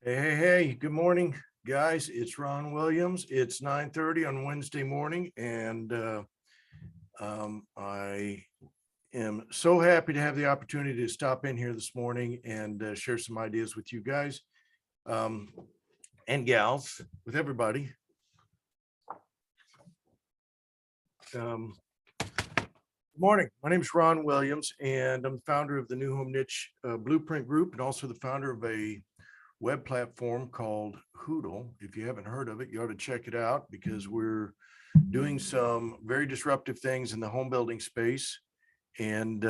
Hey, good morning, guys. It's Ron Williams. It's 9:30 on Wednesday morning, and I am so happy to have the opportunity to stop in here this morning and share some ideas with you guys um, and gals, with everybody. Good morning. My name is Ron Williams, and I'm the founder of the New Home Niche Blueprint Group, and also the founder of a web platform called Hoodle. If you haven't heard of it, you ought to check it out because we're doing some very disruptive things in the home building space, and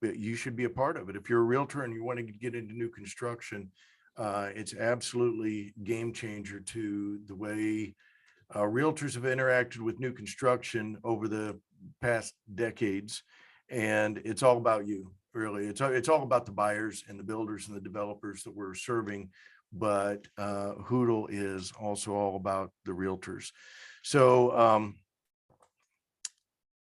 you should be a part of it. If you're a realtor and you want to get into new construction, it's absolutely game changer to the way realtors have interacted with new construction over the past decades, and it's all about you. Really, it's all about the buyers and the builders and the developers that we're serving, but Hoodle is also all about the realtors. So,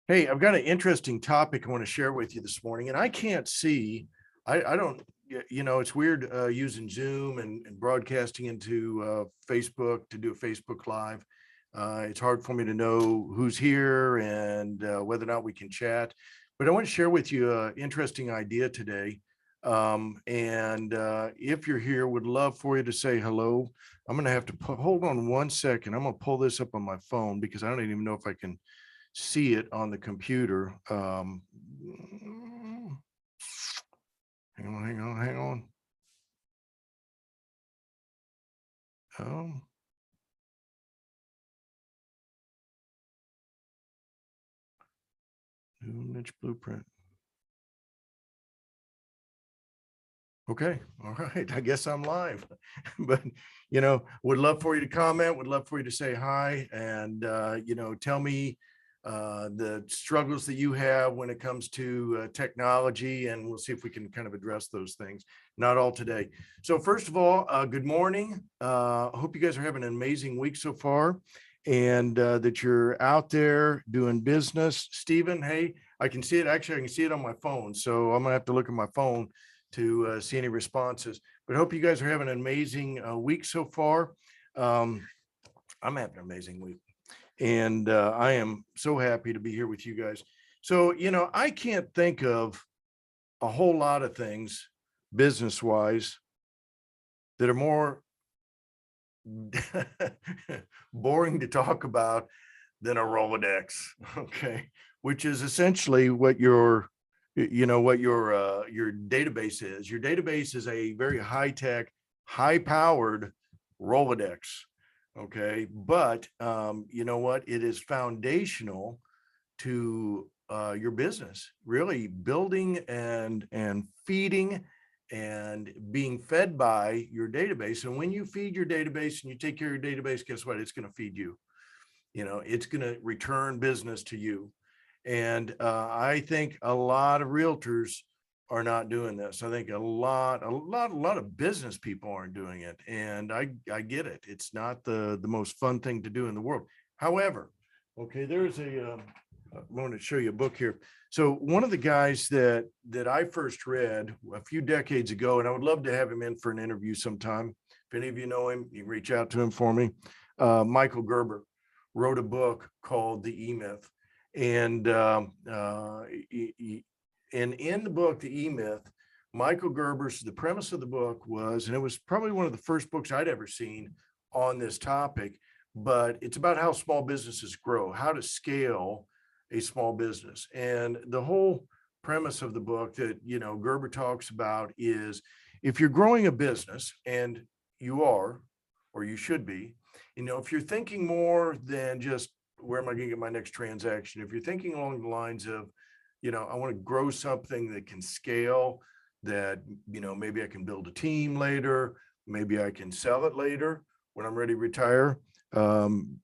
hey, I've got an interesting topic I want to share with you this morning, and I can't see. I don't. It's weird using Zoom and broadcasting into Facebook to do a Facebook Live. It's hard for me to know who's here and whether or not we can chat. But I want to share with you an interesting idea today. And if you're here, would love for you to say hello. I'm going to have to hold on one second. I'm going to pull this up on my phone because I don't even know if I can see it on the computer. Hang on. New niche blueprint. Okay. All right. I guess I'm live, but would love for you to comment, would love for you to say hi and, tell me the struggles that you have when it comes to technology, and we'll see if we can kind of address those things. Not all today. So first of all, good morning. I hope you guys are having an amazing week so far and that you're out there doing business. Stephen, hey, I can see it. Actually, I can see it on my phone. So I'm gonna have to look at my phone to see any responses, but hope you guys are having an amazing week so far. I'm having an amazing week, and I am so happy to be here with you guys. So, I can't think of a whole lot of things business wise that are more boring to talk about than a Rolodex, okay, which is essentially what your database is. Your database is a very high-tech, high-powered Rolodex, okay, but you know what, it is foundational to your business, really building and feeding and being fed by your database. And when you feed your database and you take care of your database, guess what? It's going to feed you. It's going to return business to you. And I think a lot of realtors are not doing this. I think a lot of business people aren't doing it. And I get it. It's not the most fun thing to do in the world. However, okay, there's I want to show you a book here. So one of the guys that I first read a few decades ago, and I would love to have him in for an interview sometime. If any of you know him, you can reach out to him for me. Michael Gerber wrote a book called The E-Myth. And in the book, The E-Myth, Michael Gerber's, the premise of the book was, and it was probably one of the first books I'd ever seen on this topic, but it's about how small businesses grow, how to scale a small business. And the whole premise of the book that, Gerber talks about is if you're growing a business, and you are, or you should be, if you're thinking more than just where am I going to get my next transaction, if you're thinking along the lines of, I want to grow something that can scale, that, maybe I can build a team later, maybe I can sell it later when I'm ready to retire, then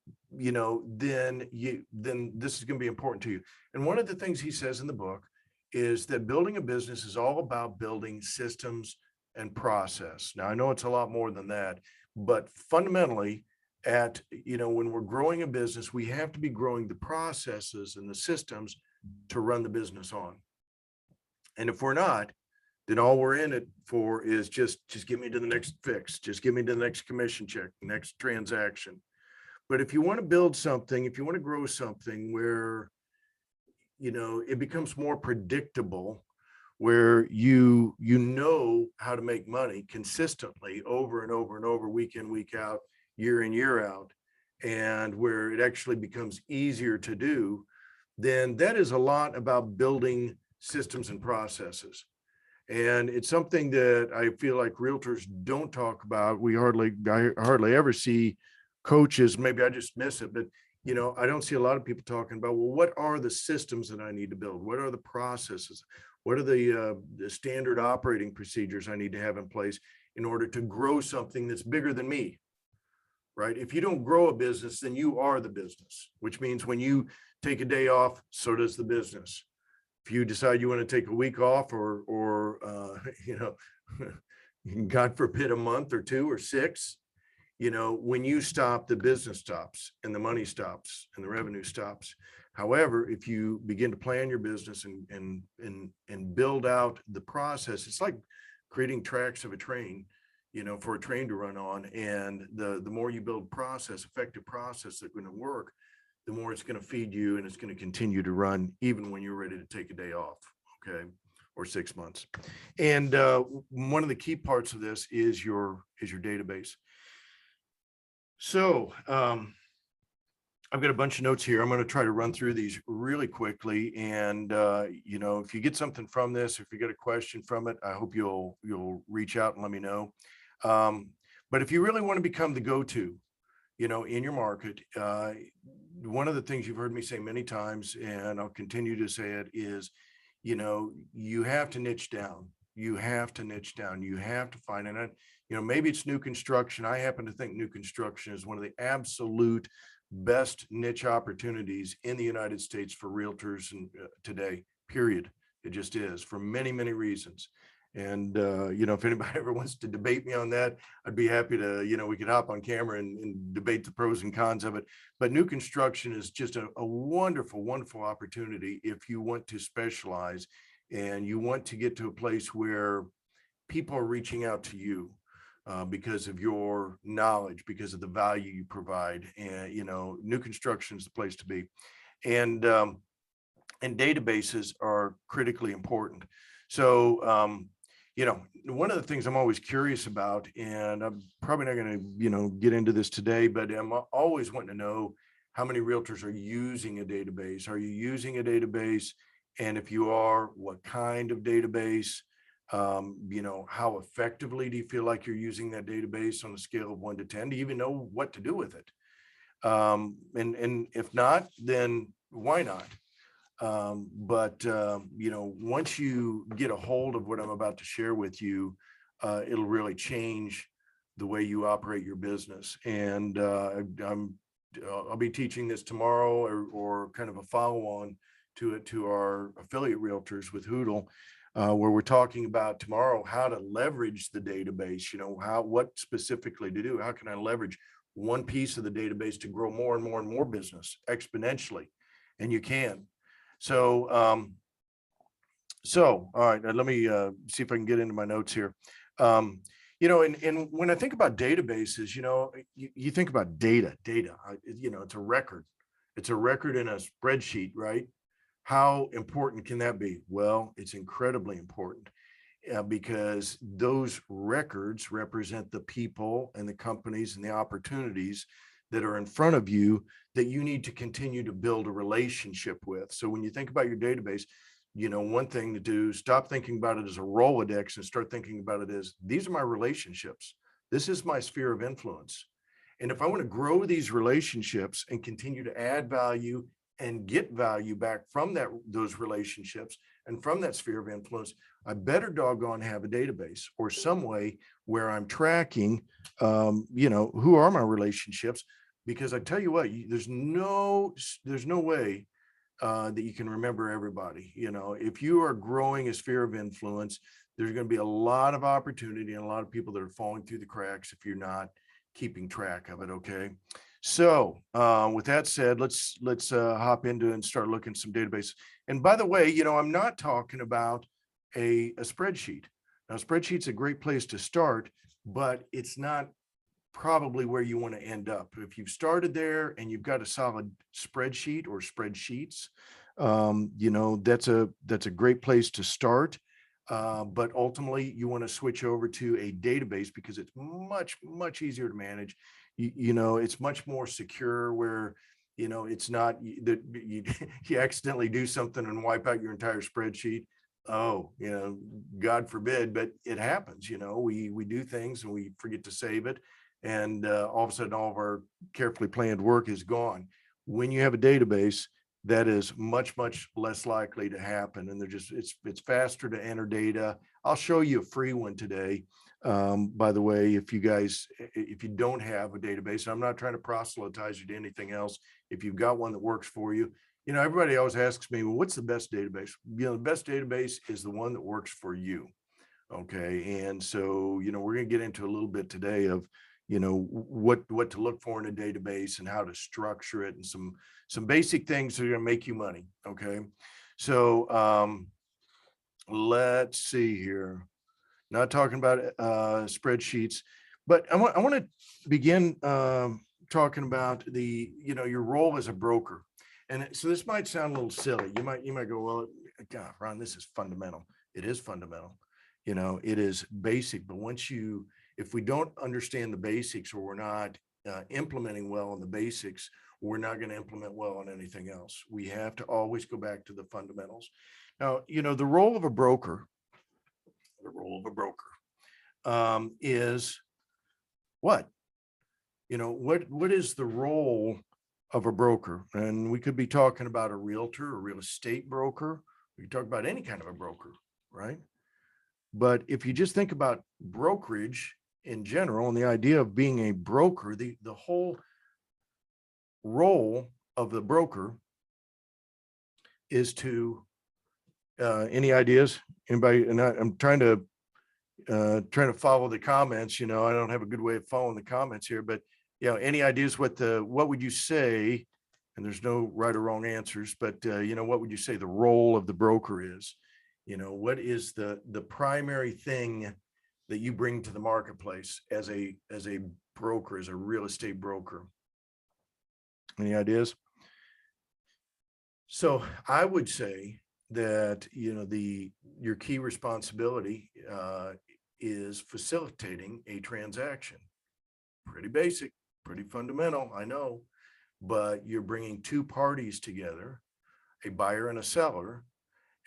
this is going to be important to you. And one of the things he says in the book is that building a business is all about building systems and process. Now, I know it's a lot more than that, but fundamentally, when we're growing a business, we have to be growing the processes and the systems to run the business on. And if we're not, then all we're in it for is just get me to the next fix, just get me to the next commission check, next transaction. But if you want to build something, if you want to grow something where, it becomes more predictable, where you know how to make money consistently over and over and over, week in, week out, year in, year out, and where it actually becomes easier to do, then that is a lot about building systems and processes. And it's something that I feel like realtors don't talk about. I hardly ever see coaches, maybe I just miss it, but I don't see a lot of people talking about, well, what are the systems that I need to build? What are the processes? What are the standard operating procedures I need to have in place in order to grow something that's bigger than me, right? If you don't grow a business, then you are the business, which means when you take a day off, so does the business. If you decide you want to take a week off or God forbid, a month or two or six, when you stop, the business stops and the money stops and the revenue stops. However, if you begin to plan your business and build out the process, it's like creating tracks of a train, for a train to run on. And the more you build effective process that's going to work, the more it's going to feed you, and it's going to continue to run even when you're ready to take a day off, okay, or 6 months. And one of the key parts of this is your database. So I've got a bunch of notes here. I'm going to try to run through these really quickly. And if you get something from this, if you get a question from it, I hope you'll reach out and let me know. But if you really want to become the go-to, in your market, one of the things you've heard me say many times, and I'll continue to say it, is, you have to niche down. You have to niche down. You have to find it. Maybe it's new construction. I happen to think new construction is one of the absolute best niche opportunities in the United States for realtors and today, period. It just is, for many, many reasons. And, if anybody ever wants to debate me on that, I'd be happy to, we could hop on camera and debate the pros and cons of it. But new construction is just a wonderful, wonderful opportunity if you want to specialize and you want to get to a place where people are reaching out to you because of your knowledge, because of the value you provide. And, new construction is the place to be. And databases are critically important. So, one of the things I'm always curious about, and I'm probably not going to, get into this today, but I'm always wanting to know how many realtors are using a database. Are you using a database? And if you are, what kind of database? How effectively do you feel like you're using that database on a scale of 1 to 10? Do you even know what to do with it? And if not, then why not? But once you get a hold of what I'm about to share with you, it'll really change the way you operate your business. And I'll be teaching this tomorrow, or kind of a follow-on to it, to our affiliate realtors with Hoodle, where we're talking about tomorrow how to leverage the database. What specifically to do. How can I leverage one piece of the database to grow more and more and more business exponentially? And you can. So, all right, let me see if I can get into my notes here. And when I think about databases, you think about data, it's a record. It's a record in a spreadsheet, right? How important can that be? Well, it's incredibly important because those records represent the people and the companies and the opportunities that are in front of you that you need to continue to build a relationship with. So when you think about your database, one thing to do, stop thinking about it as a Rolodex and start thinking about it as, these are my relationships. This is my sphere of influence. And if I want to grow these relationships and continue to add value and get value back from those relationships and from that sphere of influence, I better doggone have a database or some way where I'm tracking, who are my relationships? Because I tell you what, there's no way that you can remember everybody. If you are growing a sphere of influence, there's going to be a lot of opportunity and a lot of people that are falling through the cracks if you're not keeping track of it. Okay. So with that said, let's hop into and start looking at some databases. And by the way, I'm not talking about a spreadsheet. Now, spreadsheet's a great place to start, but it's not probably where you want to end up. If you've started there and you've got a solid spreadsheet or spreadsheets, that's a great place to start. But ultimately, you want to switch over to a database because it's much easier to manage. It's much more secure where, it's not that you accidentally do something and wipe out your entire spreadsheet. Oh, God forbid, but it happens. We do things and we forget to save it. And all of a sudden, all of our carefully planned work is gone. When you have a database, that is much less likely to happen, and it's faster to enter data. I'll show you a free one today. By the way, if you don't have a database, I'm not trying to proselytize you to anything else. If you've got one that works for you, everybody always asks me, well, what's the best database? The best database is the one that works for you. Okay, and so we're going to get into a little bit today of what to look for in a database and how to structure it and some basic things that are going to make you money. Okay, so let's see here. Not talking about spreadsheets, but I want to begin talking about your role as a broker. And so this might sound a little silly. You might go, well, God, Ron, this is fundamental. It is fundamental. It is basic, but if we don't understand the basics, or we're not implementing well on the basics, we're not going to implement well on anything else. We have to always go back to the fundamentals. Now, the role of a broker is what? What is the role of a broker? And we could be talking about a realtor, a real estate broker. We could talk about any kind of a broker, right? But if you just think about brokerage in general and the idea of being a broker, the whole role of the broker is to any ideas? Anybody? And I'm trying to follow the comments. I don't have a good way of following the comments here, but any ideas? What would you say? And there's no right or wrong answers, but what would you say the role of the broker is? What is the primary thing that you bring to the marketplace as a broker, as a real estate broker? Any ideas? So I would say that your key responsibility is facilitating a transaction. Pretty basic, pretty fundamental, I know, but you're bringing two parties together, a buyer and a seller.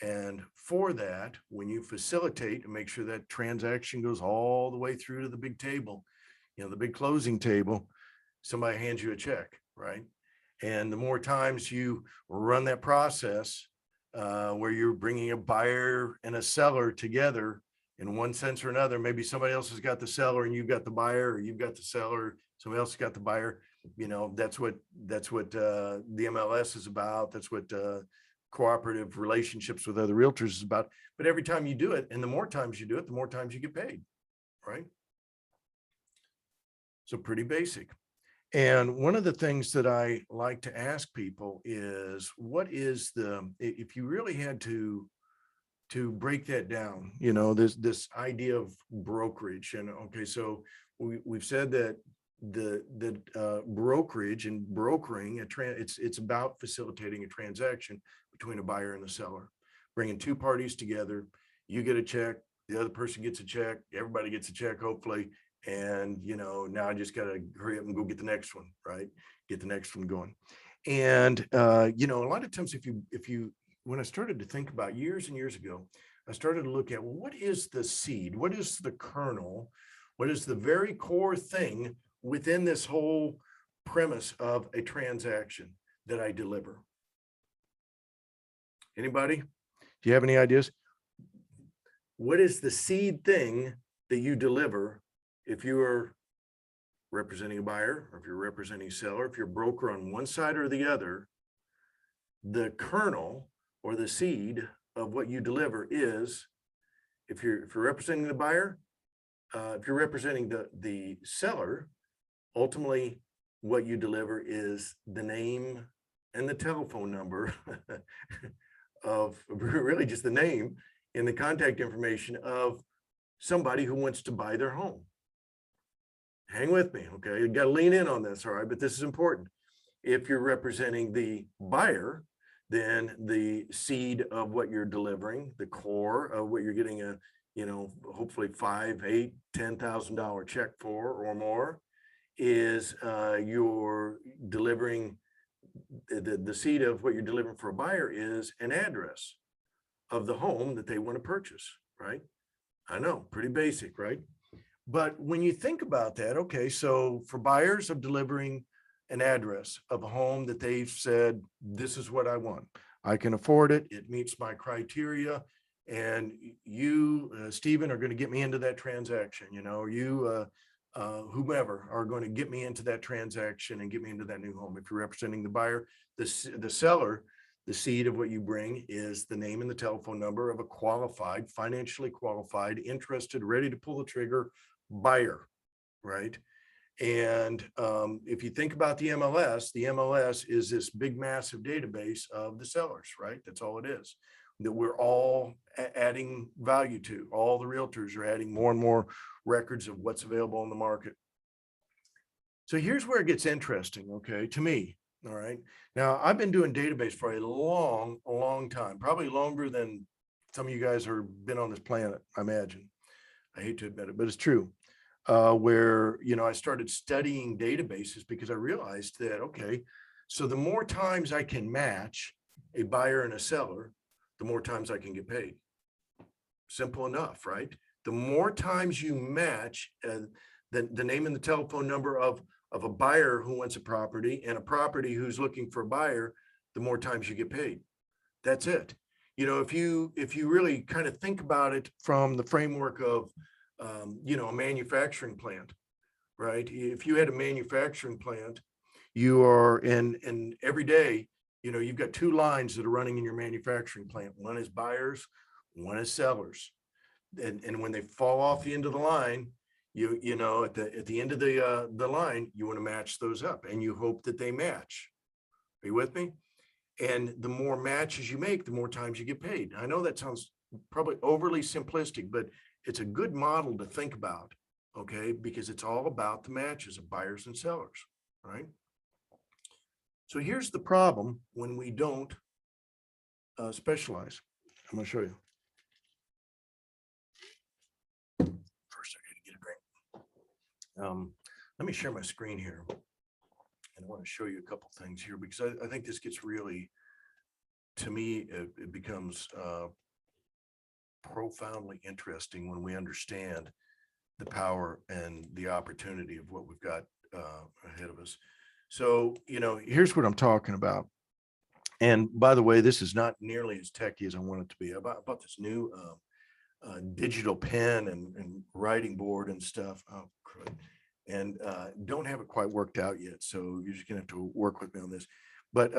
And for that, when you facilitate and make sure that transaction goes all the way through to the big table, the big closing table, somebody hands you a check, right? And the more times you run that process where you're bringing a buyer and a seller together in one sense or another, maybe somebody else has got the seller and you've got the buyer, or you've got the seller, somebody else has got the buyer. That's what the MLS is about. That's what cooperative relationships with other realtors is about. But every time you do it, and the more times you do it, the more times you get paid, right? So pretty basic. And one of the things that I like to ask people is, if you really had to break that down, this idea of brokerage. And okay, so we've said that the brokerage and brokering it's about facilitating a transaction between a buyer and a seller, bringing two parties together. You get a check, the other person gets a check, everybody gets a check, hopefully. And now I just got to hurry up and go get the next one, right? Get the next one going. And a lot of times, when I started to think about years and years ago, I started to look at, well, what is the seed? What is the kernel? What is the very core thing within this whole premise of a transaction that I deliver? Anybody? Do you have any ideas? What is the seed thing that you deliver if you are representing a buyer, or if you're representing a seller, if you're a broker on one side or the other? The kernel or the seed of what you deliver is, if you're representing the buyer, if you're representing the seller, ultimately what you deliver is the name and the telephone number of really just the name and the contact information of somebody who wants to buy their home. Hang with me, okay? You got to lean in on this, all right? But this is important. If you're representing the buyer, then the seed of what you're delivering, the core of what you're getting a, hopefully $5, $8, $10,000 check for or more, is you're delivering the seed of what you're delivering for a buyer is an address of the home that they want to purchase, right? I know, pretty basic, right? But when you think about that, okay, so for buyers of delivering an address of a home that they've said, this is what I want, I can afford it, it meets my criteria, and you, Stephen, are going to get me into that transaction, you, whomever are going to get me into that transaction and get me into that new home. If you're representing the buyer, the seller, the seed of what you bring is the name and the telephone number of a qualified, financially qualified, interested, ready to pull the trigger buyer, right? And if you think about the MLS is this big, massive database of the sellers, right? That's all it is, that we're all adding value to. All the realtors are adding more and more records of what's available on the market. So here's where it gets interesting, okay, to me. All right. Now, I've been doing database for a long time, probably longer than some of you guys have been on this planet, I imagine. I hate to admit it, but it's true. Where, I started studying databases because I realized that, okay, so the more times I can match a buyer and a seller, the more times I can get paid. Simple enough, right? The more times you match the name and the telephone number of a buyer who wants a property and a property who's looking for a buyer, the more times you get paid. That's it. If you really kind of think about it from the framework of, a manufacturing plant, right? If you had a manufacturing plant, you are in every day, you've got two lines that are running in your manufacturing plant. One is buyers, one is sellers. And when they fall off the end of the line, at the end of the line, you want to match those up and you hope that they match. Are you with me? And the more matches you make, the more times you get paid. I know that sounds probably overly simplistic, but it's a good model to think about, okay? Because it's all about the matches of buyers and sellers, right? So here's the problem when we don't specialize. I'm going to show you. First, I got to get a drink. Let me share my screen here. And I want to show you a couple things here because I think this gets really, to me, it becomes profoundly interesting when we understand the power and the opportunity of what we've got ahead of us. So, here's what I'm talking about. And by the way, this is not nearly as techy as I want it to be. I bought this new digital pen and writing board and stuff. Oh, crud. And don't have it quite worked out yet. So you're just gonna have to work with me on this. But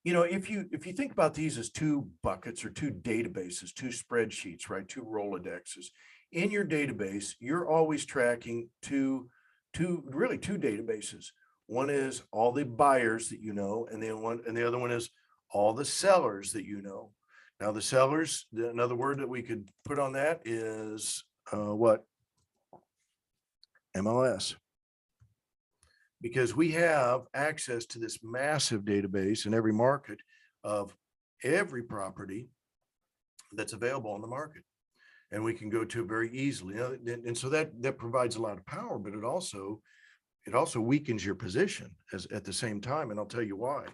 if you think about these as two buckets or two databases, two spreadsheets, right? Two Rolodexes. In your database, you're always tracking two databases. One is all the buyers that you know, and the other one is all the sellers that you know. Now the sellers, another word that we could put on that is what? MLS. Because we have access to this massive database in every market of every property that's available on the market. And we can go to it very easily. And so that provides a lot of power, but it also weakens your position at the same time. And I'll tell you why.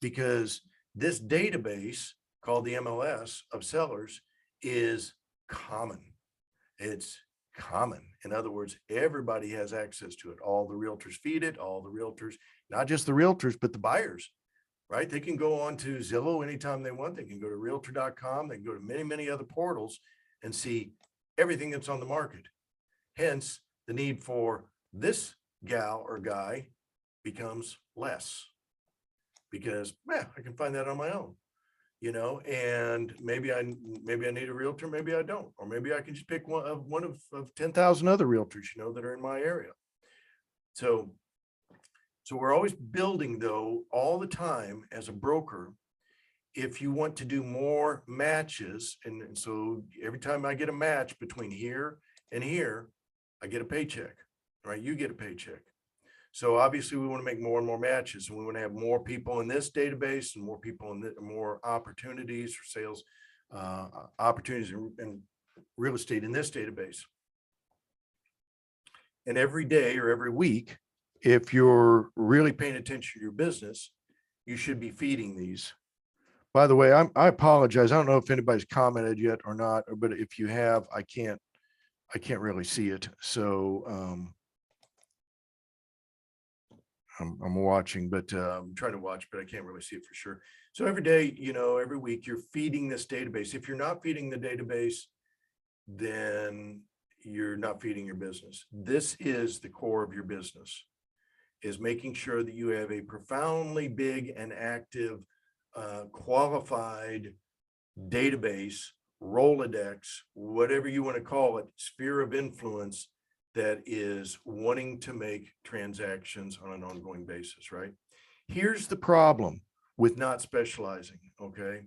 Because this database called the MLS of sellers is common. It's common. In other words, everybody has access to it. All the realtors feed it, all the realtors, not just the realtors, but the buyers, right? They can go on to Zillow anytime they want. They can go to realtor.com. They can go to many, many other portals and see everything that's on the market. Hence, the need for this gal or guy becomes less because I can find that on my own, and maybe I need a realtor, maybe I don't, or maybe I can just pick one of 10,000 other realtors, that are in my area. So we're always building, though, all the time as a broker, if you want to do more matches, and so every time I get a match between here and here, I get a paycheck, right? You get a paycheck. So obviously we want to make more and more matches, and we want to have more people in this database and more people in more opportunities for sales, opportunities in real estate in this database. And every day or every week, if you're really paying attention to your business, you should be feeding these. By the way, I apologize. I don't know if anybody's commented yet or not, but if you have, I can't really see it. So I'm watching, but I'm trying to watch, but I can't really see it for sure. So every day, every week, you're feeding this database. If you're not feeding the database, then you're not feeding your business. This is the core of your business, is making sure that you have a profoundly big and active, qualified database, Rolodex, whatever you want to call it, sphere of influence that is wanting to make transactions on an ongoing basis, right? Here's the problem with not specializing, okay?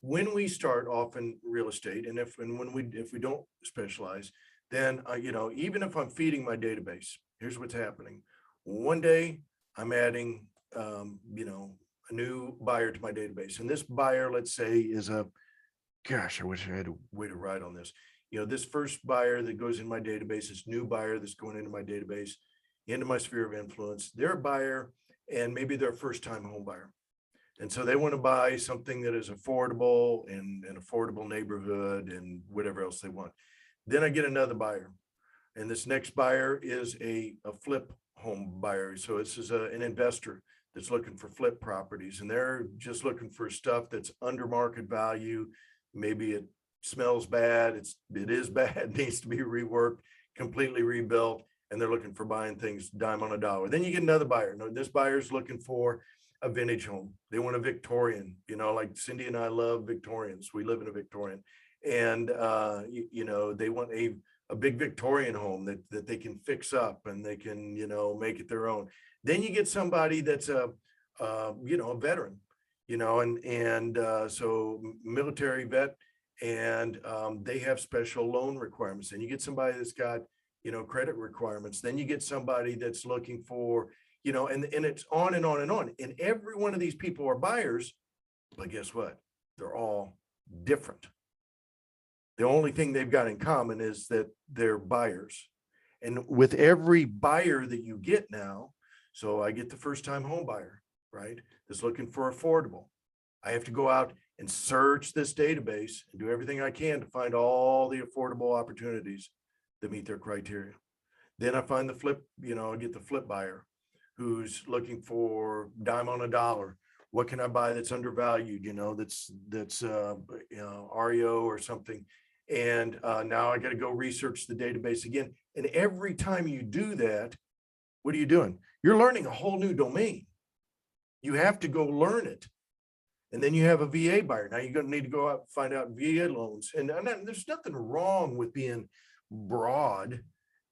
When we start off in real estate, and if we don't specialize, then even if I'm feeding my database, here's what's happening. One day I'm adding a new buyer to my database, and this buyer, let's say, is gosh, I wish I had a way to write on this. This first buyer that goes in my database, this new buyer that's going into my database, into my sphere of influence, they're a buyer, and maybe they're a first-time home buyer. And so they want to buy something that is affordable in an affordable neighborhood and whatever else they want. Then I get another buyer, and this next buyer is a flip home buyer. So this is an investor that's looking for flip properties, and they're just looking for stuff that's under market value. Maybe it smells bad. It is bad, needs to be reworked, completely rebuilt, and they're looking for buying things dime on a dollar. Then you get another buyer. No, this buyer's looking for a vintage home. They want a Victorian, like Cindy and I love Victorians. We live in a Victorian, and they want a big Victorian home that they can fix up and they can, make it their own. Then you get somebody that's a veteran, so military vet, and they have special loan requirements. And you get somebody that's got, credit requirements. Then you get somebody that's looking for, and it's on and on and on. And every one of these people are buyers, but guess what? They're all different. The only thing they've got in common is that they're buyers. And with every buyer that you get now, so I get the first-time home buyer, right? That's looking for affordable. I have to go out and search this database and do everything I can to find all the affordable opportunities that meet their criteria. Then I find the flip, I get the flip buyer who's looking for dime on a dollar. What can I buy that's undervalued, that's REO or something. And now I got to go research the database again. And every time you do that, what are you doing? You're learning a whole new domain. You have to go learn it. And then you have a VA buyer. Now you're going to need to go out and find out VA loans. And there's nothing wrong with being broad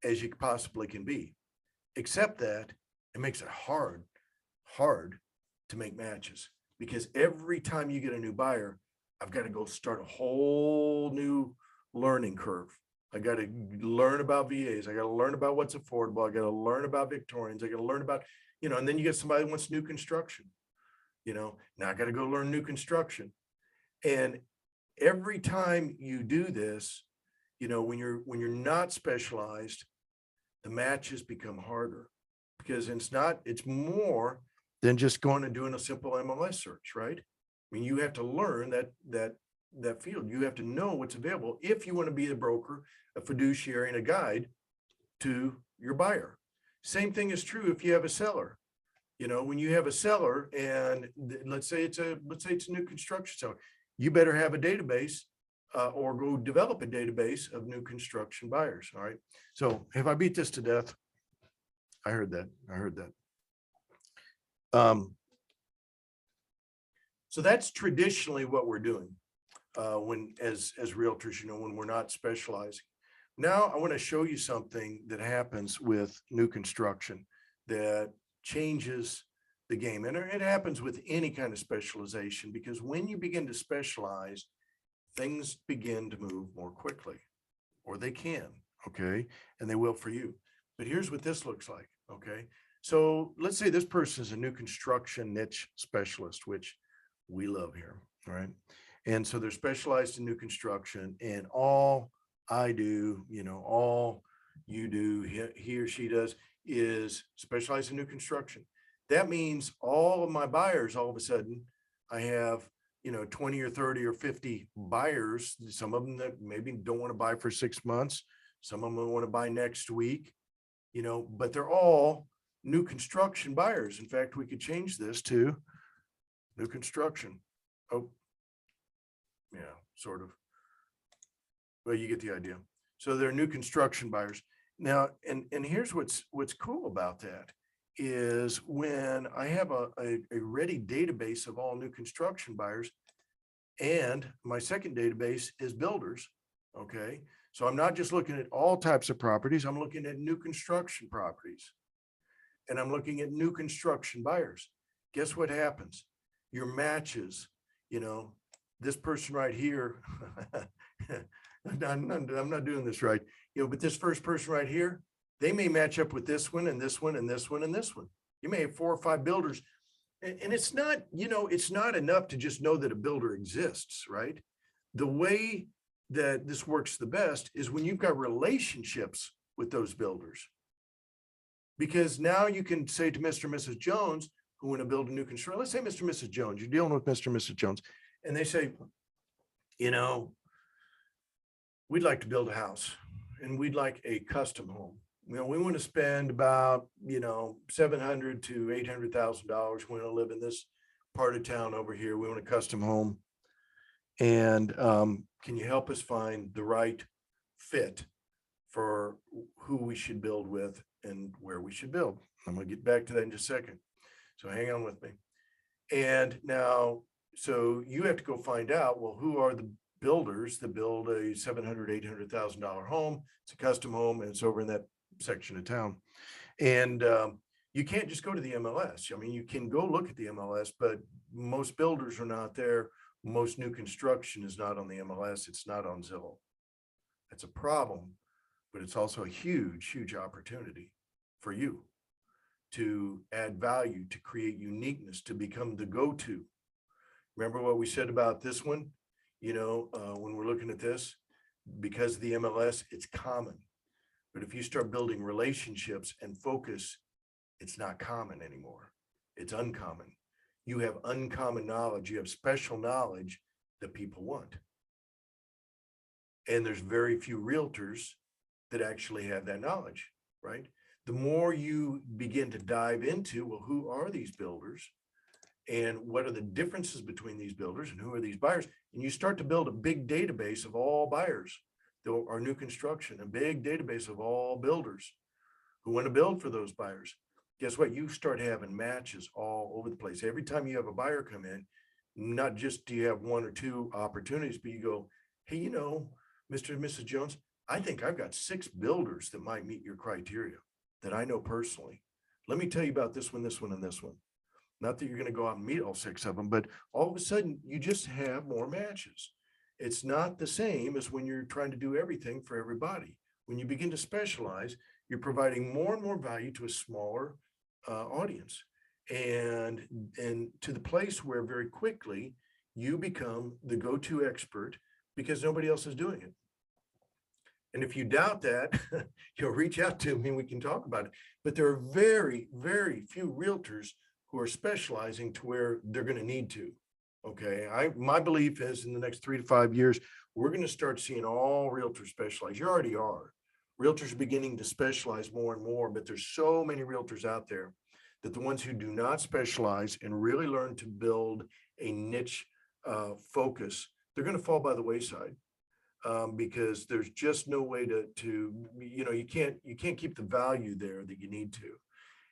as you possibly can be, except that it makes it hard to make matches, because every time you get a new buyer, I've got to go start a whole new learning curve. I got to learn about VAs. I got to learn about what's affordable. I got to learn about Victorians. I got to learn about, and then you get somebody who wants new construction. Now I got to go learn new construction. And every time you do this, when you're not specialized, the matches become harder, because it's more than just going and doing a simple MLS search, right? I mean, you have to learn that field. You have to know what's available if you want to be a broker, a fiduciary, and a guide to your buyer. Same thing is true if you have a seller. When you have a seller, and let's say it's a new construction seller, you better have a database or go develop a database of new construction buyers. All right. So have I beat this to death? I heard that. So that's traditionally what we're doing when as realtors, when we're not specializing. Now I want to show you something that happens with new construction that changes the game. And it happens with any kind of specialization, because when you begin to specialize, things begin to move more quickly, or they can, okay? And they will for you. But here's what this looks like, okay? So let's say this person is a new construction niche specialist, which we love here, right? And so they're specialized in new construction, and all I do, all you do, he or she does, is specialize in new construction. That means all of my buyers, all of a sudden, I have 20 or 30 or 50 buyers, some of them that maybe don't want to buy for 6 months, some of them want to buy next week, but they're all new construction buyers. In fact, we could change this to new construction. Oh, yeah, sort of. Well, you get the idea. So they're new construction buyers. Now, and here's what's cool about that is when I have a ready database of all new construction buyers, and my second database is builders. Okay. So I'm not just looking at all types of properties. I'm looking at new construction properties, and I'm looking at new construction buyers. Guess what happens? Your matches, this person right here, I'm not doing this right, but this first person right here, they may match up with this one and this one and this one and this one. You may have 4 or 5 builders, and it's not, it's not enough to just know that a builder exists, right? The way that this works the best is when you've got relationships with those builders, because now you can say to Mr. and Mrs. Jones, who want to build a new construction, let's say Mr. and Mrs. Jones, you're dealing with Mr. and Mrs. Jones, and they say, we'd like to build a house, and we'd like a custom home. We want to spend about, $700,000 to $800,000. We want to live in this part of town over here. We want a custom home. And can you help us find the right fit for who we should build with and where we should build? I'm going to get back to that in just a second. So hang on with me. And now, so you have to go find out, well, who are the builders that build a $700,000, $800,000 home? It's a custom home, and it's over in that section of town. And you can't just go to the MLS. I mean, you can go look at the MLS, but most builders are not there. Most new construction is not on the MLS. It's not on Zillow. That's a problem, but it's also a huge, huge opportunity for you to add value, to create uniqueness, to become the go-to. Remember what we said about this one? When we're looking at this, because of the MLS, it's common. But if you start building relationships and focus, it's not common anymore. It's uncommon. You have uncommon knowledge. You have special knowledge that people want. And there's very few realtors that actually have that knowledge, right? The more you begin to dive into, well, who are these builders? And what are the differences between these builders, and who are these buyers? And you start to build a big database of all buyers that are new construction, a big database of all builders who want to build for those buyers. Guess what? You start having matches all over the place. Every time you have a buyer come in, not just do you have 1 or 2 opportunities, but you go, hey, Mr. and Mrs. Jones, I think I've got 6 builders that might meet your criteria that I know personally. Let me tell you about this one, this one, and this one. Not that you're going to go out and meet all 6 of them, but all of a sudden you just have more matches. It's not the same as when you're trying to do everything for everybody. When you begin to specialize, you're providing more and more value to a smaller audience, and to the place where very quickly you become the go-to expert because nobody else is doing it. And if you doubt that, you'll reach out to me and we can talk about it. But there are very, very few realtors who are specializing to where they're going to need to. Okay. My belief is in the next 3 to 5 years, we're going to start seeing all realtors specialize. You already are. Realtors are beginning to specialize more and more, but there's so many realtors out there that the ones who do not specialize and really learn to build a niche focus, they're going to fall by the wayside. Because there's just no way to you can't keep the value there that you need to.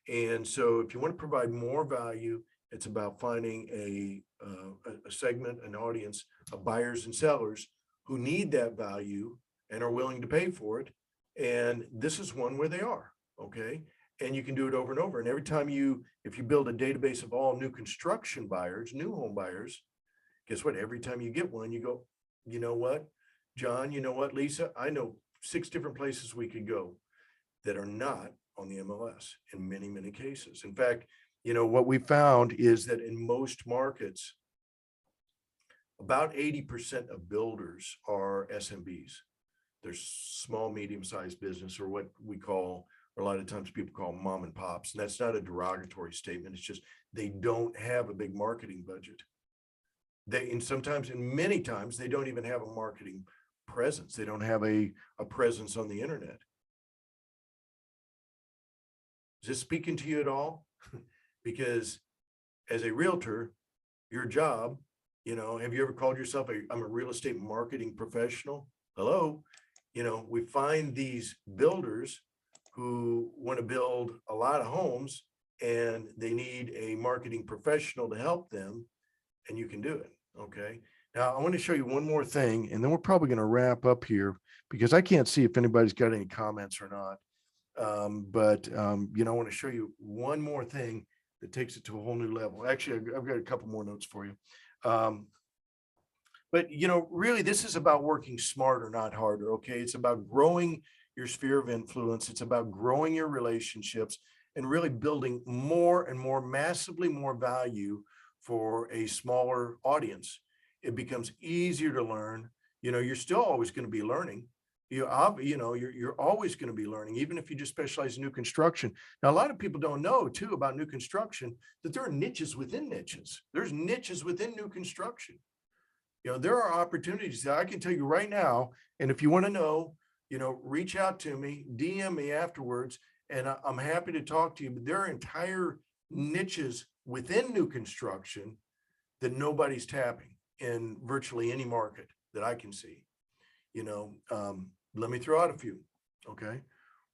And so if you want to provide more value, it's about finding a segment, an audience of buyers and sellers who need that value and are willing to pay for it. And this is one where they are. Okay. And you can do it over and over. And every time if you build a database of all new construction buyers, new home buyers, guess what? Every time you get one, you go, you know what, John, you know what, Lisa, I know 6 different places we could go that are not on the MLS in many, many cases. In fact, what we found is that in most markets, about 80% of builders are SMBs. They're small, medium-sized business, or what we call, or a lot of times people call mom and pops. And that's not a derogatory statement. It's just they don't have a big marketing budget. And many times, they don't even have a marketing presence. They don't have a presence on the internet. Is this speaking to you at all? Because as a realtor, your job, have you ever called yourself I'm a real estate marketing professional? Hello. We find these builders who want to build a lot of homes and they need a marketing professional to help them, and you can do it. Okay. Now I want to show you one more thing, and then we're probably going to wrap up here because I can't see if anybody's got any comments or not. I want to show you one more thing that takes it to a whole new level. Actually, I've got a couple more notes for you. But really, this is about working smarter, not harder. Okay. It's about growing your sphere of influence. It's about growing your relationships and really building more and more, massively more value for a smaller audience. It becomes easier to learn. You're still always going to be learning. You're always going to be learning, even if you just specialize in new construction. Now, a lot of people don't know too about new construction, that there are niches within niches. There's niches within new construction. There are opportunities that I can tell you right now. And if you want to know, reach out to me, DM me afterwards, and I'm happy to talk to you. But there are entire niches within new construction that nobody's tapping in virtually any market that I can see. Let me throw out a few. Okay.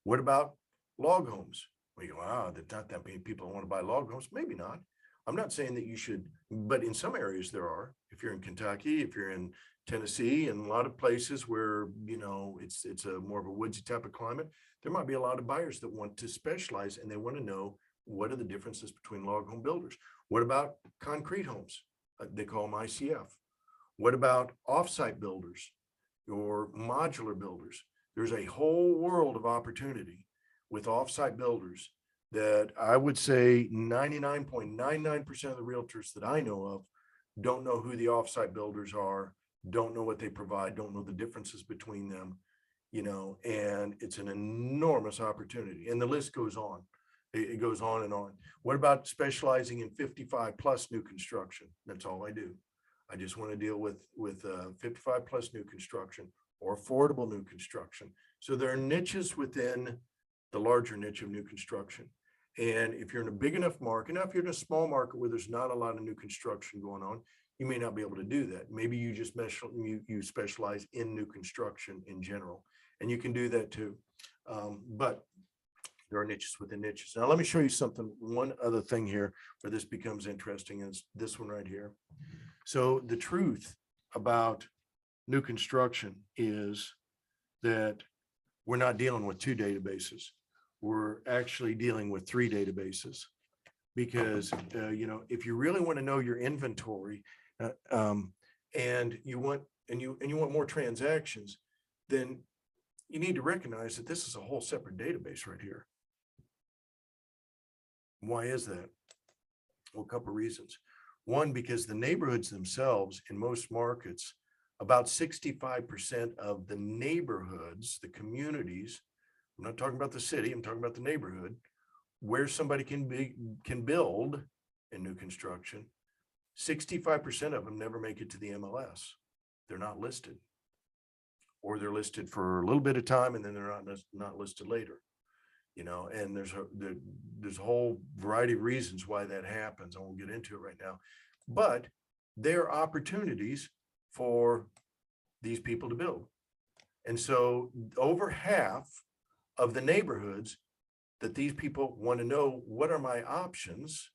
What about log homes? Well, you go, wow, there's not that many people who want to buy log homes. Maybe not. I'm not saying that you should, but in some areas there are. If you're in Kentucky, if you're in Tennessee, and a lot of places where, it's a more of a woodsy type of climate, there might be a lot of buyers that want to specialize and they want to know what are the differences between log home builders. What about concrete homes? They call them ICF. What about offsite builders or modular builders? There's a whole world of opportunity with offsite builders that I would say 99.99% of the realtors that I know of don't know who the offsite builders are, don't know what they provide, don't know the differences between them, and it's an enormous opportunity. And the list goes on. It goes on and on. What about specializing in 55 plus new construction? That's all I do. I just want to deal with 55 plus new construction or affordable new construction. So there are niches within the larger niche of new construction. And if you're in a big enough market, now if you're in a small market where there's not a lot of new construction going on, you may not be able to do that. Maybe you just you specialize in new construction in general, and you can do that too. But there are niches within niches. Now let me show you something. One other thing here where this becomes interesting is this one right here. So the truth about new construction is that we're not dealing with 2 databases. We're actually dealing with 3 databases, because if you really want to know your inventory, and you want more transactions, then you need to recognize that this is a whole separate database right here. Why is that? Well, a couple of reasons. One, because the neighborhoods themselves in most markets, about 65% of the neighborhoods, the communities, I'm not talking about the city, I'm talking about the neighborhood, where somebody can build in new construction, 65% of them never make it to the MLS. They're not listed, or they're listed for a little bit of time and then they're not listed later. And there's a whole variety of reasons why that happens. I won't get into it right now, but there are opportunities for these people to build. And so over half of the neighborhoods that these people want to know, what are my options?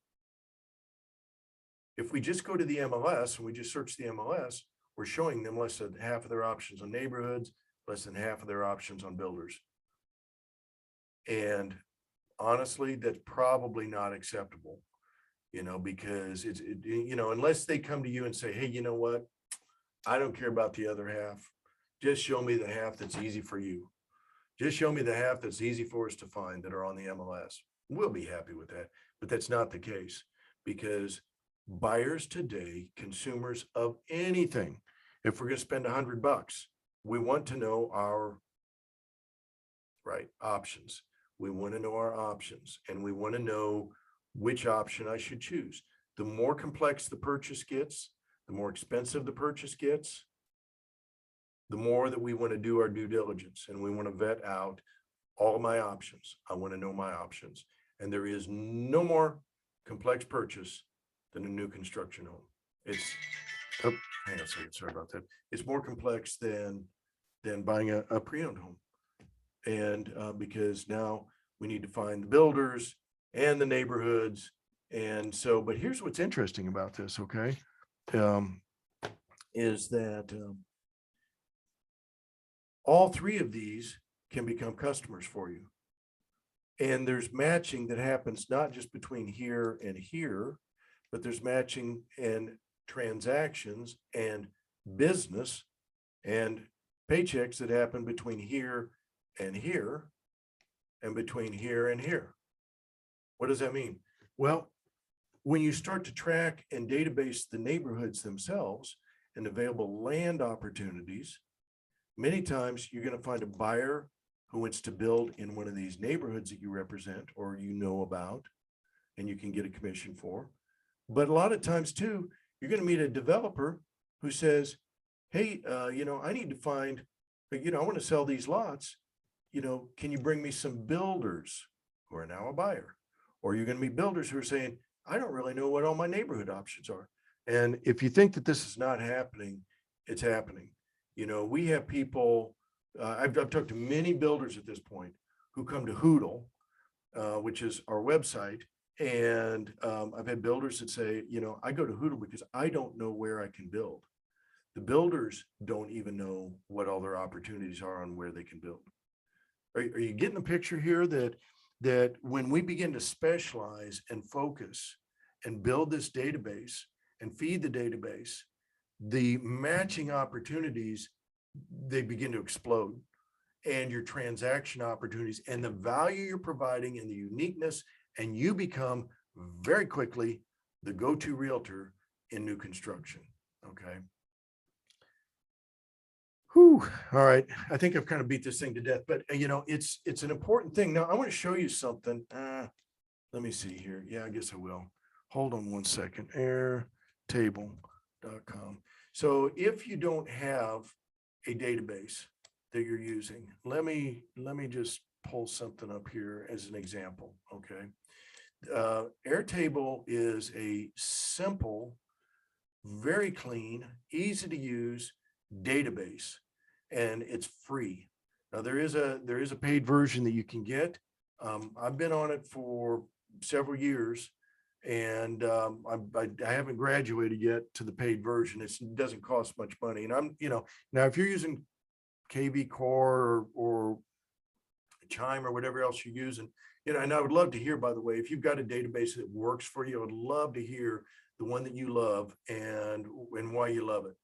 If we just go to the MLS and we just search the MLS, we're showing them less than half of their options on neighborhoods, less than half of their options on builders. And honestly, that's probably not acceptable, because unless they come to you and say, hey, you know what? I don't care about the other half. Just show me the half that's easy for you. Just show me the half that's easy for us to find that are on the MLS. We'll be happy with that. But that's not the case, because buyers today, consumers of anything, if we're going to spend $100, we want to know our right options. We want to know our options, and we want to know which option I should choose. The more complex the purchase gets, the more expensive the purchase gets, the more that we want to do our due diligence, and we want to vet out all my options. I want to know my options. And there is no more complex purchase than a new construction home. It's, oh, hang on a second, sorry about that. It's more complex than buying a pre-owned home. And because now we need to find the builders and the neighborhoods. And so, but here's what's interesting about this, okay? Is that all three of these can become customers for you. And there's matching that happens not just between here and here, but there's matching and transactions and business and paychecks that happen between here and here and between here and here. What does that mean? Well, when you start to track and database the neighborhoods themselves and available land opportunities, many times you're going to find a buyer who wants to build in one of these neighborhoods that you represent or about, and you can get a commission for. But a lot of times too, you're going to meet a developer who says, hey, I need to find, I want to sell these lots. Can you bring me some builders who are now a buyer? Or you're going to meet builders who are saying, I don't really know what all my neighborhood options are. And if you think that this is not happening, it's happening. We have people, I've talked to many builders at this point who come to Hoodle, which is our website. And I've had builders that say, I go to Hoodle because I don't know where I can build. The builders don't even know what all their opportunities are on where they can build. Are you getting the picture here that when we begin to specialize and focus and build this database and feed the database, the matching opportunities, they begin to explode, and your transaction opportunities and the value you're providing and the uniqueness, and you become very quickly the go-to realtor in new construction. Okay. Whew. All right. I think I've kind of beat this thing to death, but it's an important thing. Now I want to show you something. Let me see here. Yeah, I guess I will. Hold on one second. Airtable.com. So if you don't have a database that you're using, let me just pull something up here as an example. Okay. Airtable is a simple, very clean, easy to use database, and it's free. Now there is a paid version that you can get. I've been on it for several years, and I haven't graduated yet to the paid version. It doesn't cost much money, and I'm now if you're using KV Core or Chime or whatever else you're using, and I would love to hear, by the way, if you've got a database that works for you, I would love to hear the one that you love and why you love it.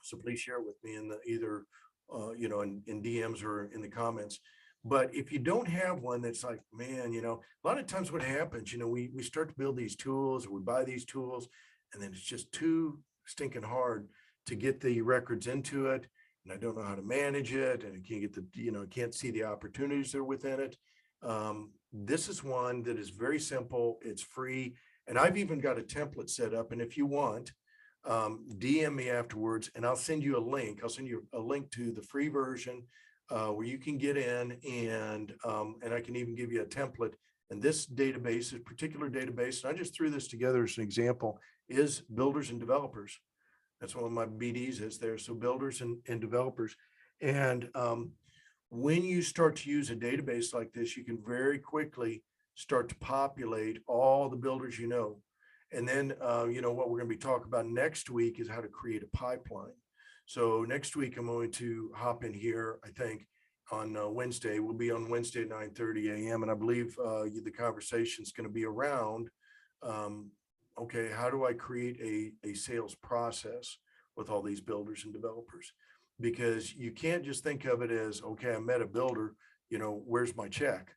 So please share it with me in either in DMs or in the comments. But if you don't have one that's like, man, a lot of times what happens, we start to build these tools, or we buy these tools, and then it's just too stinking hard to get the records into it. And I don't know how to manage it, and I can't get can't see the opportunities that are within it. This is one that is very simple. It's free. And I've even got a template set up. And if you want, DM me afterwards, and I'll send you a link. I'll send you a link to the free version where you can get in, and I can even give you a template. And this database, this particular database, and I just threw this together as an example, is builders and developers. That's one of my BDs is there. So builders and developers. And when you start to use a database like this, you can very quickly start to populate all the builders And then, what we're going to be talking about next week is how to create a pipeline. So next week, I'm going to hop in here, I think, on Wednesday. We'll be on Wednesday at 9:30 a.m. And I believe the conversation is going to be around, um, okay, how do I create a sales process with all these builders and developers? Because you can't just think of it as, okay, I met a builder, where's my check,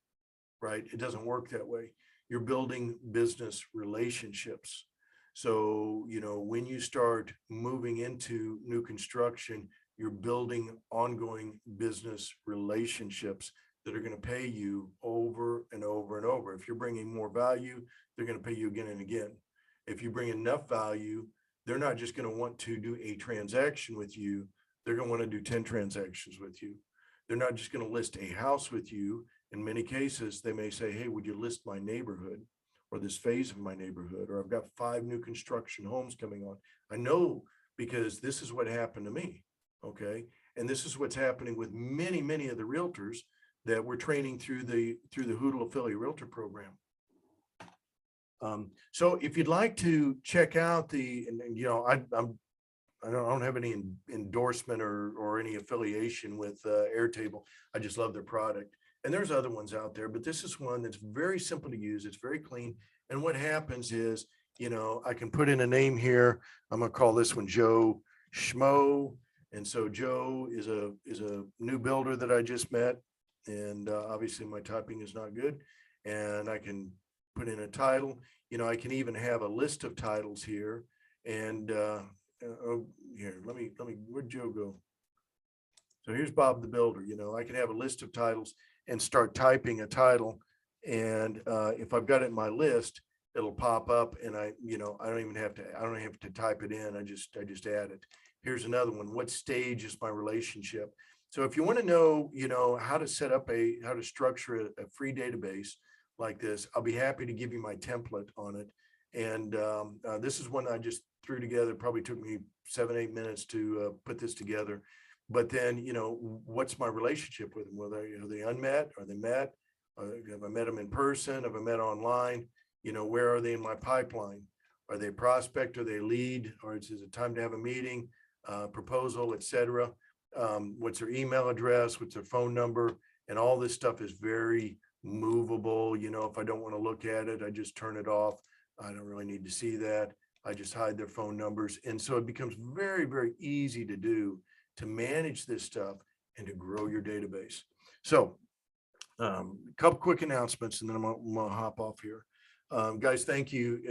right? It doesn't work that way. You're building business relationships. So, when you start moving into new construction, you're building ongoing business relationships that are going to pay you over and over and over. If you're bringing more value, they're going to pay you again and again. If you bring enough value, they're not just going to want to do a transaction with you, they're going to want to do 10 transactions with you. They're not just going to list a house with you. In many cases, they may say, hey, would you list my neighborhood or this phase of my neighborhood? Or I've got 5 new construction homes coming on. I know because this is what happened to me. Okay. And this is what's happening with many, many of the realtors that we're training through the Hoodle Affiliate Realtor program. So if you'd like to check out I don't have any endorsement or any affiliation with Airtable. I just love their product. And there's other ones out there, but this is one that's very simple to use. It's very clean. And what happens is, I can put in a name here. I'm going to call this one Joe Schmo. And so Joe is a new builder that I just met. And obviously my typing is not good. And I can put in a title. I can even have a list of titles here. And here, let me, where'd Joe go? So here's Bob the Builder. I can have a list of titles and start typing a title. And if I've got it in my list, it'll pop up and I don't have to type it in. I just add it. Here's another one. What stage is my relationship? So if you want to know, how to set up how to structure a free database like this, I'll be happy to give you my template on it. And this is one I just threw together. Probably took me 7-8 minutes to put this together. But then, what's my relationship with them? Whether are they unmet? Are they met? Have I met them in person? Have I met online? Where are they in my pipeline? Are they prospect? Are they lead? Or is it time to have a meeting, proposal, etc.? What's their email address? What's their phone number? And all this stuff is very movable. If I don't want to look at it, I just turn it off. I don't really need to see that. I just hide their phone numbers. And so it becomes very, very easy to do, to manage this stuff and to grow your database. So a couple quick announcements and then I'm gonna hop off here. Guys, thank you.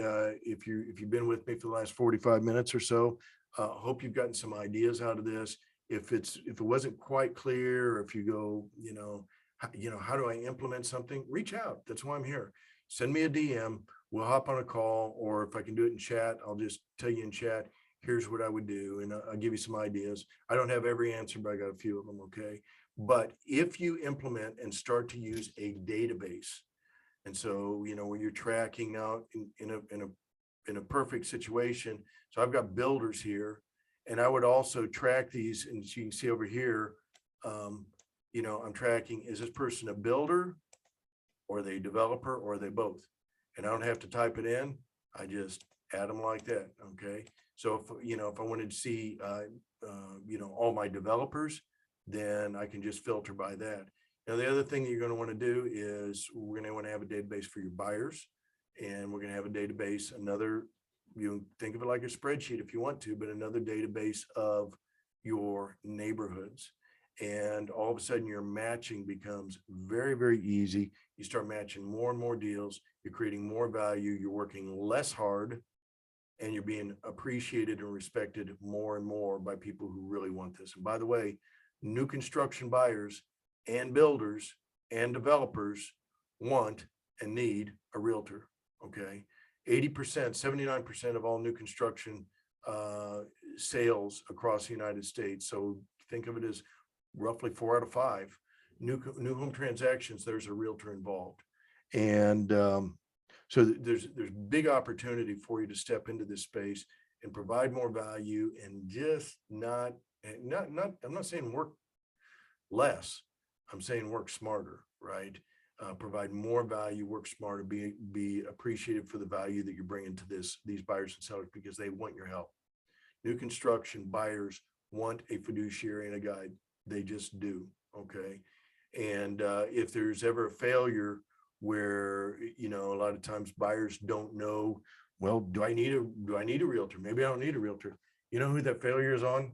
If you've been with me for the last 45 minutes or so, hope you've gotten some ideas out of this. If it wasn't quite clear, or if you go, how do I implement something? Reach out. That's why I'm here. Send me a DM. We'll hop on a call, or if I can do it in chat, I'll just tell you in chat, here's what I would do. And I'll give you some ideas. I don't have every answer, but I got a few of them. Okay. But if you implement and start to use a database, and so, when you're tracking now in a perfect situation. So I've got builders here, and I would also track these, and you can see over here, I'm tracking, is this person a builder, or are they a developer, or are they both? And I don't have to type it in. I just add them like that. Okay. So if I wanted to see, all my developers, then I can just filter by that. Now, the other thing that you're going to want to do is we're going to want to have a database for your buyers, and we're going to have a database, think of it like a spreadsheet if you want to, but another database of your neighborhoods. And all of a sudden your matching becomes very, very easy. You start matching more and more deals. You're creating more value. You're working less hard, and you're being appreciated and respected more and more by people who really want this. And by the way, new construction buyers and builders and developers want and need a realtor. Okay. 80%, 79% of all new construction sales across the United States. So think of it as roughly 4 out of 5 new home transactions, there's a realtor involved. And so there's big opportunity for you to step into this space and provide more value, and just not, I'm not saying work less, I'm saying work smarter, right? Provide more value, work smarter, be appreciated for the value that you're bringing to these buyers and sellers, because they want your help. New construction buyers want a fiduciary and a guide. They just do. Okay. And if there's ever a failure where, you know, a lot of times buyers don't know, well, do I need a realtor? Maybe I don't need a realtor. You know who that failure is on?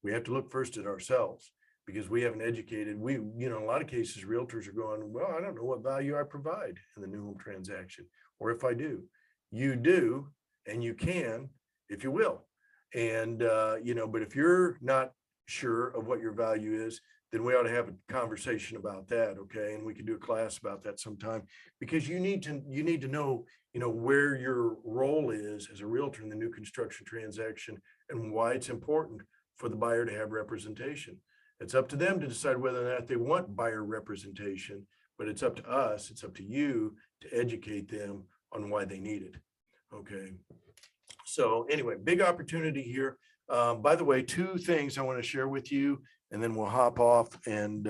We have to look first at ourselves, because we haven't educated. We, you know, in a lot of cases, realtors are going, well, I don't know what value I provide in the new home transaction, or if I do. You do, and you can, if you will. And, you know, but if you're not sure of what your value is, then we ought to have a conversation about that. Okay. And we can do a class about that sometime, because you need to know, you know, where your role is as a realtor in the new construction transaction, and why it's important for the buyer to have representation. It's up to them to decide whether or not they want buyer representation, but it's up to us, it's up to you to educate them on why they need it. Okay. So anyway, big opportunity here. By the way, two things I want to share with you, and then we'll hop off. And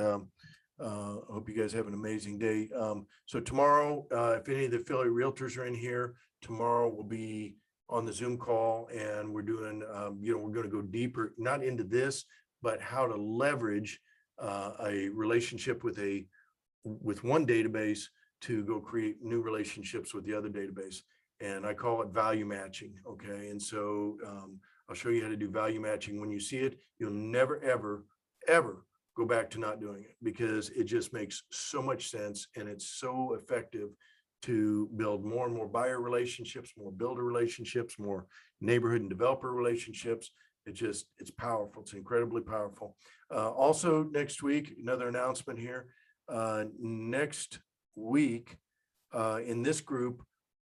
hope you guys have an amazing day. So tomorrow, if any of the affiliate realtors are in here, tomorrow we'll be on the Zoom call, and we're doing, you know, we're going to go deeper, not into this, but how to leverage a relationship with one database to go create new relationships with the other database. And I call it value matching. Okay. And so I'll show you how to do value matching. When you see it, you'll never, ever go back to not doing it, because it just makes so much sense, and it's so effective to build more and more buyer relationships, more builder relationships, more neighborhood and developer relationships. It's powerful. It's incredibly powerful. Also next week, another announcement here. Next week in this group,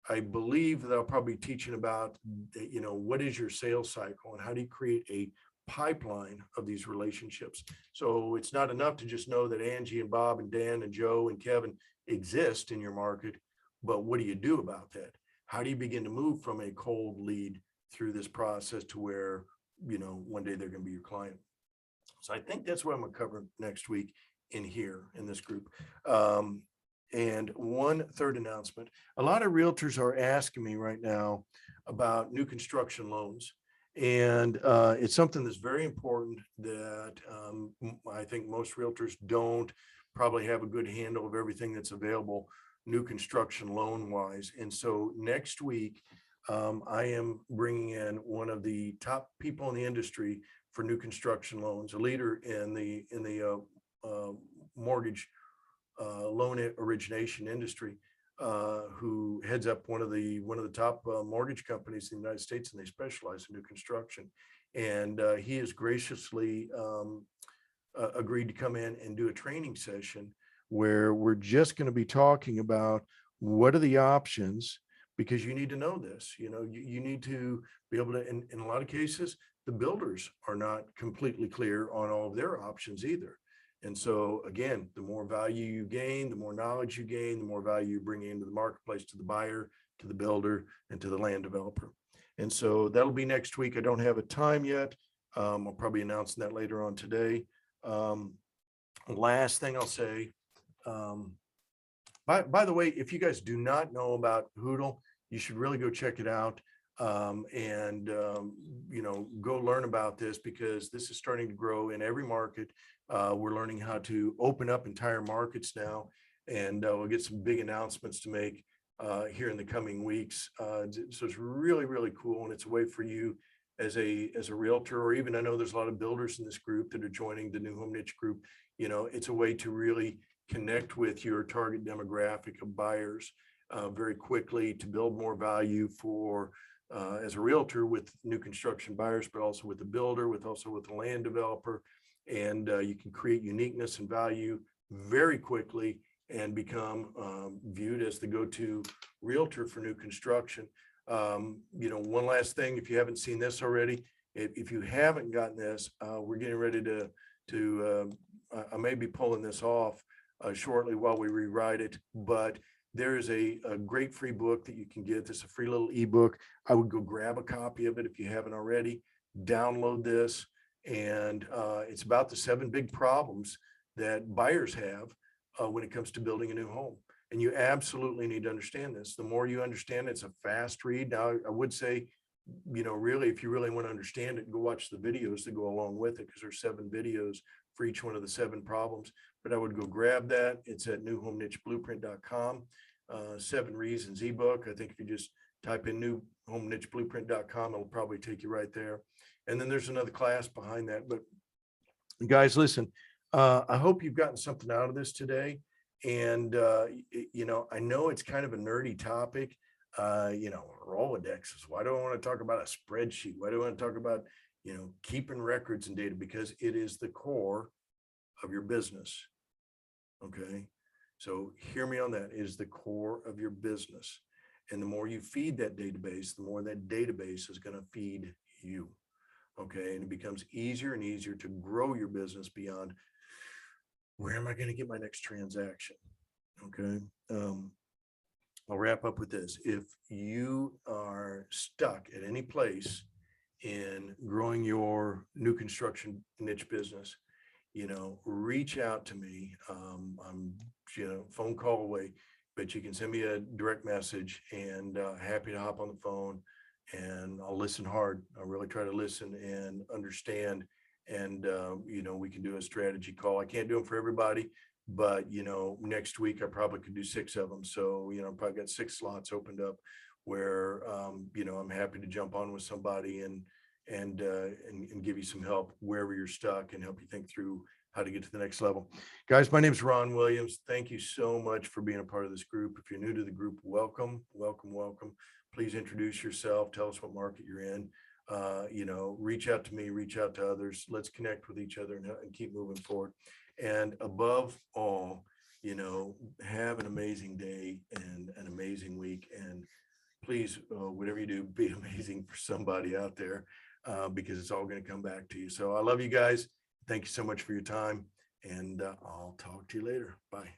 I believe that I'll probably be teaching about, you know, what is your sales cycle and how do you create a pipeline of these relationships. So it's not enough to just know that Angie and Bob and Dan and Joe and Kevin exist in your market, but what do you do about that? How do you begin to move from a cold lead through this process to where, you know, one day they're going to be your client? So I think that's what I'm going to cover next week in here in this group. And one third announcement. A lot of realtors are asking me right now about new construction loans. And it's something that's very important that I think most realtors don't probably have a good handle of everything that's available new construction loan wise. And so next week, I am bringing in one of the top people in the industry for new construction loans, a leader in the mortgage loan origination industry, who heads up one of the top mortgage companies in the United States, and they specialize in new construction. And he has graciously agreed to come in and do a training session where we're just going to be talking about what are the options, because you need to know this. You know, you need to be able to, in a lot of cases, the builders are not completely clear on all of their options either. And so again, the more value you gain, the more knowledge you gain, the more value you bring into the marketplace, to the buyer, to the builder, and to the land developer. And so that'll be next week. I don't have a time yet. I'll probably announce that later on today. Last thing I'll say, by the way, if you guys do not know about Hoodle, you should really go check it out. You know, go learn about this, because this is starting to grow in every market. We're learning how to open up entire markets now, and we'll get some big announcements to make here in the coming weeks. So it's really, really cool, and it's a way for you as a realtor, or even, I know there's a lot of builders in this group that are joining the New Home Niche group. You know, it's a way to really connect with your target demographic of buyers very quickly, to build more value for as a realtor with new construction buyers, but also with the builder, with the land developer. And you can create uniqueness and value very quickly and become viewed as the go-to realtor for new construction. You know, one last thing, if you haven't seen this already, if you haven't gotten this, we're getting ready to I may be pulling this off shortly while we rewrite it, but there is a great free book that you can get. This is a free little ebook. I would go grab a copy of it if you haven't already. Download this, and it's about the 7 big problems that buyers have when it comes to building a new home. And you absolutely need to understand this. The more you understand, it's a fast read. Now, I would say, you know, really, if you really want to understand it, go watch the videos that go along with it, because there's 7 videos for each one of the 7 problems. But I would go grab that. It's at newhomenicheblueprint.com. 7 Reasons ebook. I think if you just type in newhomenicheblueprint.com, it'll probably take you right there. And then there's another class behind that. But guys, listen, I hope you've gotten something out of this today. And, I know it's kind of a nerdy topic, Rolodexes. Why do I want to talk about a spreadsheet? Why do I want to talk about, keeping records and data? Because it is the core of your business. Okay. So hear me on that. It is the core of your business. And the more you feed that database, the more that database is going to feed you. Okay. And it becomes easier and easier to grow your business beyond where am I going to get my next transaction? Okay. I'll wrap up with this. If you are stuck at any place in growing your new construction niche business, reach out to me. I'm, phone call away, but you can send me a direct message, and happy to hop on the phone, and I'll listen hard. I really try to listen and understand. And, we can do a strategy call. I can't do them for everybody, but, next week I probably could do 6 of them. So, I've probably got 6 slots opened up where, I'm happy to jump on with somebody and give you some help wherever you're stuck and help you think through how to get to the next level. Guys, my name is Ron Williams. Thank you so much for being a part of this group. If you're new to the group, welcome, welcome, welcome. Please introduce yourself. Tell us what market you're in. Reach out to me, reach out to others. Let's connect with each other and keep moving forward. And above all, have an amazing day and an amazing week. And please, whatever you do, be amazing for somebody out there, because it's all going to come back to you. So I love you guys. Thank you so much for your time, and I'll talk to you later. Bye.